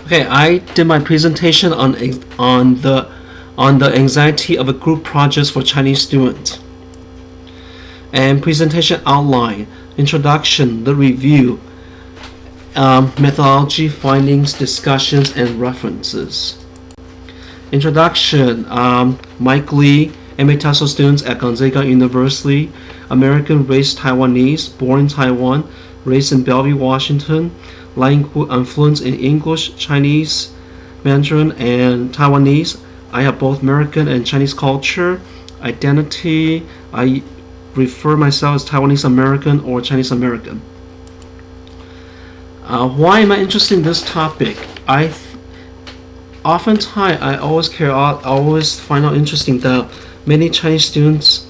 Okay, I did my presentation on the anxiety of a group project for Chinese students. And presentation outline, introduction, the review, methodology, findings, discussions, and references. Introduction, Mike Lee, MA TESOL students at Gonzaga University, American race Taiwanese, born in Taiwan, raised in Bellevue, Washington, language fluent in English, Chinese, Mandarin, and Taiwanese. I have both American and Chinese culture. Identity, I refer myself as Taiwanese American or Chinese American. Why am I interested in this topic? Oftentimes I always find out interesting that many Chinese students,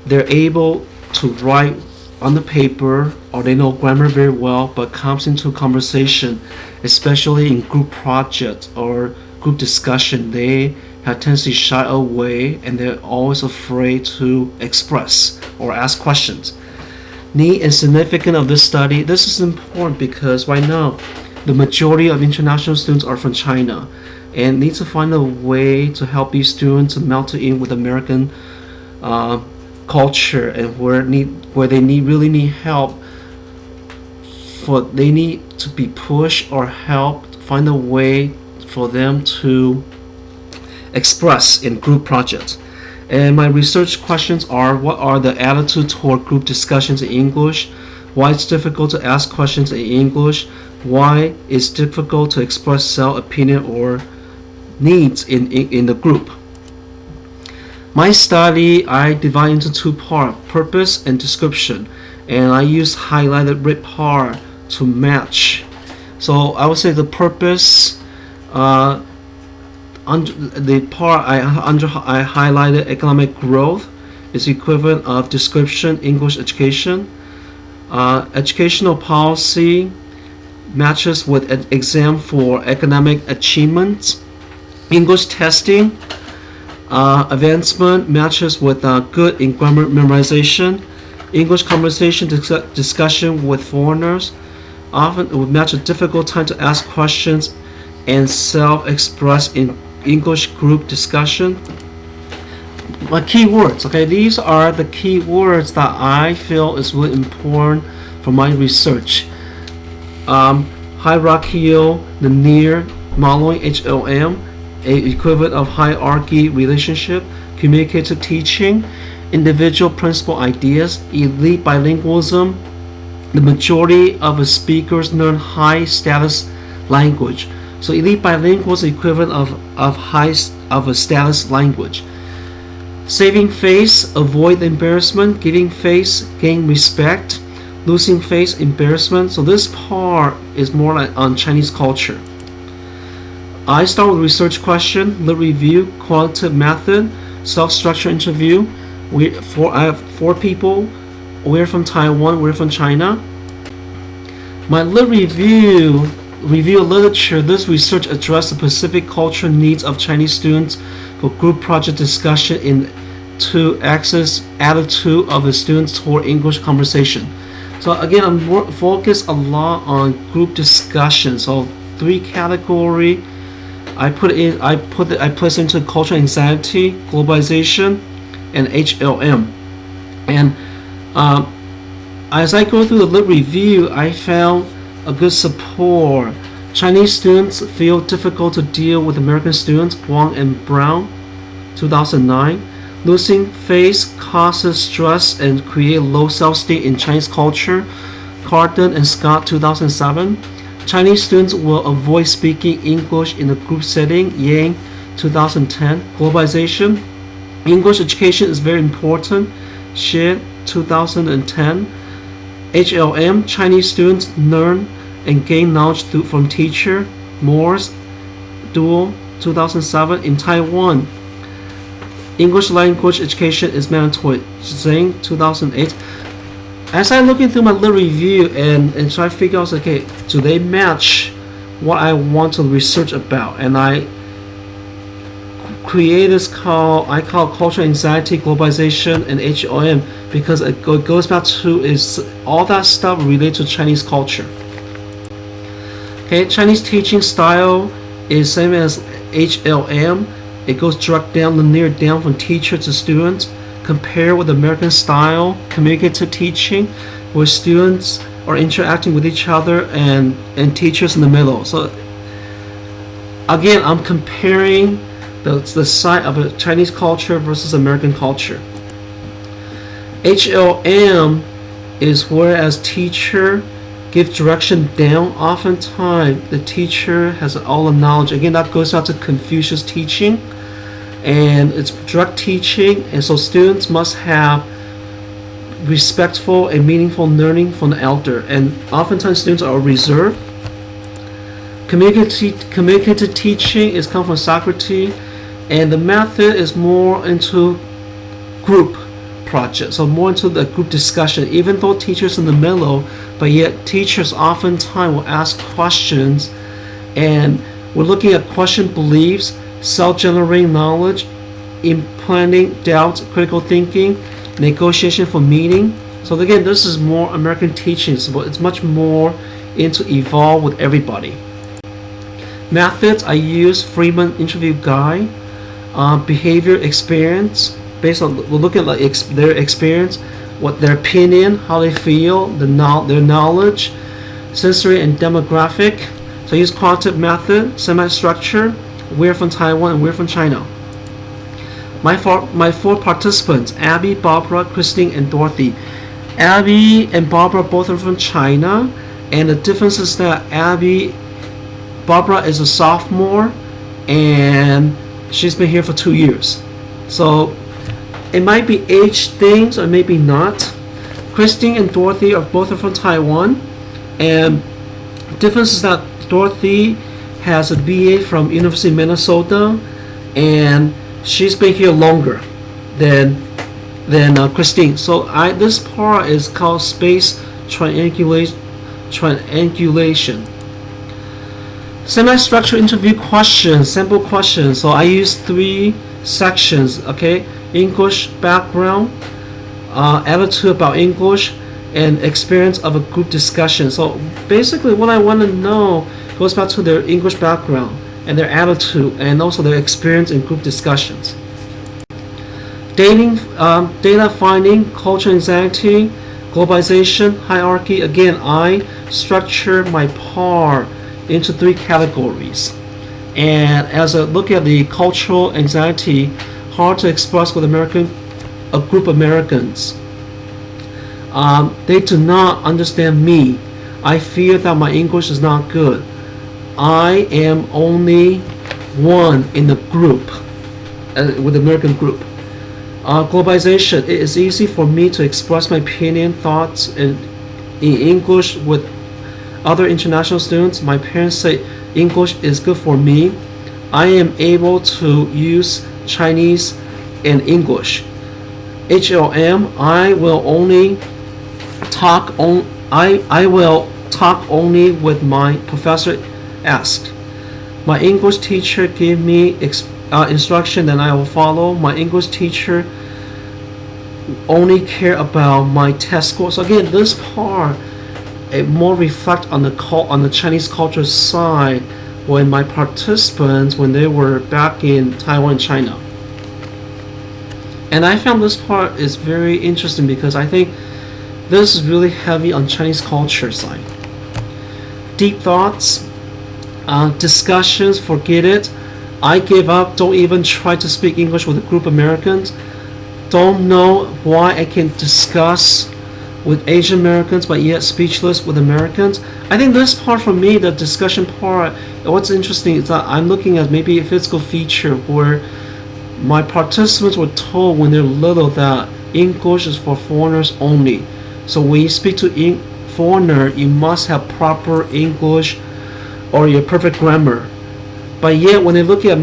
they're able to write on the paper or they know grammar very well, but comes into conversation, especially in group projects or group discussion, they have tendency to shy away and they're always afraid to express or ask questions. Need and significance of this study. This is important because right now the majority of international students are from China and need to find a way to help these students to melt in with American culture, and where they really need help, they need to be pushed or helped find a way for them to express in group projects. And my research questions are: what are the attitudes toward group discussions in English? Why it's difficult to ask questions in English? Why it's difficult to express self-opinion or needs in the group? My study, I divide into two parts, purpose and description, and I use highlighted red part to match. So I would say the purpose, under the part I highlighted economic growth is equivalent of description English education. Educational policy matches with an exam for academic achievements. English testing advancement matches with good in grammar memorization. English conversation discussion with foreigners often would match a difficult time to ask questions and self-express in English group discussion. My keywords, okay, these are the keywords that I feel is really important for my research. Hierarchical, linear modeling, HLM, a equivalent of hierarchy relationship, communicative teaching, individual principal ideas, elite bilingualism. The majority of the speakers learn high status language. So elite bilingual is the equivalent of a status language. Saving face, avoid embarrassment. Giving face, gain respect. Losing face, embarrassment. So this part is more like on Chinese culture. I start with research question, lit review, qualitative method, self-structure interview. I have 4 people. We're from Taiwan, we're from China. My lit review literature. This research addressed the specific cultural needs of Chinese students for group project discussion to access attitude of the students toward English conversation. So again, I'm focused a lot on group discussion. So 3 category. I place into cultural anxiety, globalization, and HLM. And as I go through the lit review, I found a good support. Chinese students feel difficult to deal with American students, Wang and Brown, 2009. Losing face causes stress and create low self-esteem in Chinese culture, Carden and Scott, 2007. Chinese students will avoid speaking English in a group setting, Yang, 2010. Globalization, English education is very important, Xie, 2010. HLM, Chinese students learn and gain knowledge from teacher, Morse, Dual, 2007. In Taiwan, English language education is mandatory, Zhang, 2008. As I looking through my little review and try to figure out, okay, do they match what I want to research about? And I create this I call cultural anxiety, globalization, and HLM, because it goes back to is all that stuff related to Chinese culture. Okay, Chinese teaching style is same as HLM. It goes direct down, linear down from teacher to student. Compare with American style communicative teaching, where students are interacting with each other and teachers in the middle. So again, I'm comparing the side of a Chinese culture versus American culture. HLM is whereas teacher give direction down. Oftentimes the teacher has all the knowledge. Again, that goes out to Confucius teaching, and it's direct teaching, and so students must have respectful and meaningful learning from the elder, and oftentimes students are reserved. Communicative teaching is come from Socrates, and the method is more into group project, so more into the group discussion, even though teachers in the middle, but yet teachers oftentimes will ask questions, and we're looking at question beliefs, self-generating knowledge, implanting doubts, critical thinking, negotiation for meaning. So again, this is more American teachings, but it's much more into evolve with everybody. Methods, I use Freeman interview guide, behavior experience, based on we're looking at like their experience, what their opinion, how they feel, their knowledge, sensory and demographic. So I use quantitative method, semi-structure. We're from Taiwan and we're from China. My four participants: Abby, Barbara, Christine, and Dorothy. Abby and Barbara both are from China, and the difference is that Barbara is a sophomore, and she's been here for 2 years. So it might be age things or maybe not. Christine and Dorothy are both from Taiwan, and the difference is that Dorothy has a BA from University of Minnesota, and she's been here longer than Christine. So this part is called space triangulation. Semi-structured interview questions, sample questions. So I use 3 sections. Okay, English background, attitude about English, and experience of a group discussion. So basically, what I want to know goes back to their English background and their attitude, and also their experience in group discussions. Data finding, culture anxiety, globalization, hierarchy. Again, I structure my part into 3 categories. And as I look at the cultural anxiety, hard to express with a group of Americans. They do not understand me. I fear that my English is not good. I am only one in the group, with the American group. Globalization. It is easy for me to express my opinion, thoughts in English with other international students. My parents say English is good for me. I am able to use Chinese and English. HLM. I will talk only with my professor asked. My English teacher gave me instruction that I will follow. My English teacher only care about my test score. So again, this part it more reflect on the Chinese culture side when my participants when they were back in Taiwan, China. And I found this part is very interesting because I think this is really heavy on Chinese culture side. Deep thoughts, discussions, forget it. I give up. Don't even try to speak English with a group of Americans. Don't know why I can discuss with Asian Americans but yet speechless with Americans. I think this part for me, the discussion part, what's interesting is that I'm looking at maybe a physical feature where my participants were told when they're little that English is for foreigners only. So when you speak to foreigner, you must have proper English or your perfect grammar. But yet when they look at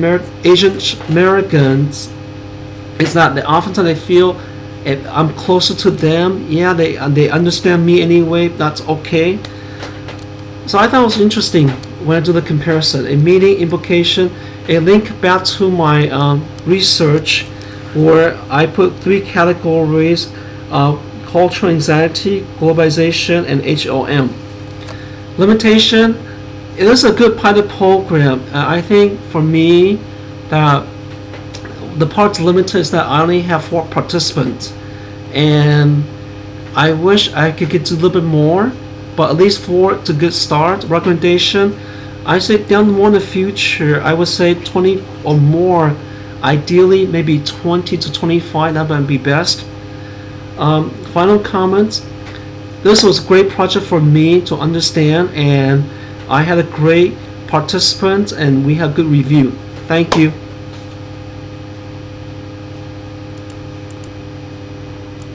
Asian Americans, it's not that oftentimes they feel if I'm closer to them, yeah, they understand me anyway, that's okay. So I thought it was interesting when I do the comparison. A meaning, implication, a link back to my research where I put 3 categories: cultural anxiety, globalization, and HLM. Limitation, it is a good pilot program. I think for me that the part limited is that I only have 4 participants, and I wish I could get to a little bit more, but at least 4 to good start. Recommendation, I say down the more in the future, I would say 20 or more. Ideally, maybe 20 to 25. That would be best. Final comments. This was a great project for me to understand, and I had a great participant, and we had good review. Thank you.